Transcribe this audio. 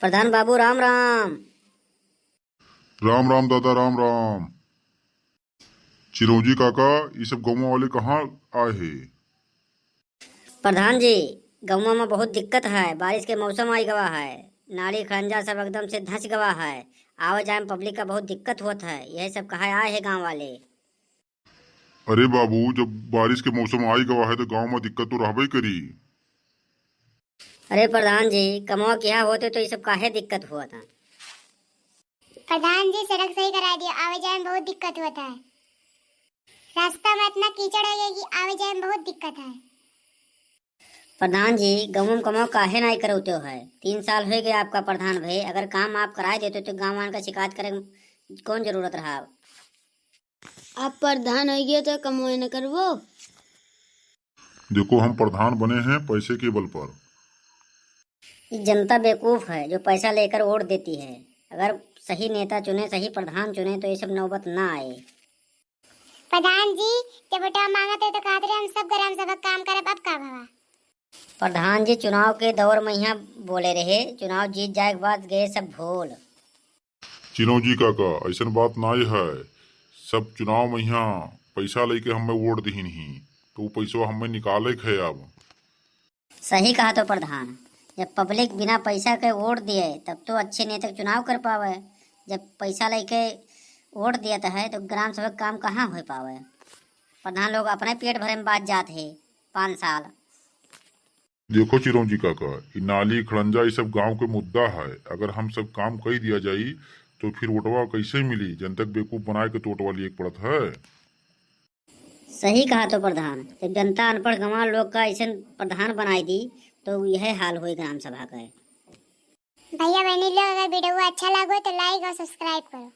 प्रधान बाबू राम राम। राम राम दादा राम राम। चिरौंजी काका, ये सब गाँव वाले कहाँ आए है? प्रधान जी, गाँव में बहुत दिक्कत है। बारिश के मौसम आई गवा है। नाली खंजा सब एकदम से धंस गवा है। आवे जाए में पब्लिक का बहुत दिक्कत होता है। यही सब कहा आए है गाँव वाले। अरे बाबू, जब बारिश के मौसम आई गवा है तो गांव में दिक्कत तो रहबे करी। अरे प्रधान जी, कमवा किया होते तो ये सब काहे दिक्कत हुआ था। प्रधान जी सड़क सही करा दिया, आवे जाए में बहुत दिक्कत होता है। रास्ता में इतना कीचड़ है कि आवे जाए में बहुत दिक्कत है। प्रधान जी, गाँव में कमवा काहे नहीं करते हो है। 3 साल हो गए आपका प्रधान भाई। अगर काम आप कराए देते तो गाँव वाले का शिकायत करे कौन जरूरत रहा। आप प्रधान हो गए तो कमोए न करवो। देखो, हम प्रधान बने हैं पैसे के बल पर। ये जनता बेवकूफ है जो पैसा लेकर वोट देती है। अगर सही नेता चुने, सही प्रधान चुने तो ये सब नौबत ना आए। प्रधान जी जब वोटा मांगते तो कहते रहे हम सब ग्राम सभा काम करब, अब का भवा। प्रधान जी, चुनाव के दौर में यहाँ बोले रहे चुनाव जीत जाए के बाद गए सब भूल। चिरौंजी काका, ऐसा बात नहीं है। सब चुनाव में यहाँ पैसा लेके हमें वोट दी नहीं, तो वो पैसा हमें निकाले के है अब। सही कहा तो प्रधान, जब पब्लिक बिना पैसा के वोट दिए तब तो अच्छे नेता के चुनाव कर पावे। जब पैसा लेके वोट दिया है तो ग्राम सभा काम कहाँ हो पावे। प्रधान लोग अपने पेट भरे में बात जाते है 5 साल। देखो चिरौंजी काका, ये नाली खड़ंजा ये सब गांव के मुद्दा है। अगर हम सब काम कर दिया जाई तो फिर वोटवा कैसे मिली? जनता के बेवकूफ बनाए के तो वोटवा लिए पड़त है। सही कहा तो प्रधान, जब जनता अनपढ़ गंवार लोग का ऐसे प्रधान बनाई दी तो यह हाल हुई ग्राम सभा का। भैया बहनी लोग अगर वीडियो अच्छा लगे तो लाइक और सब्सक्राइब करो।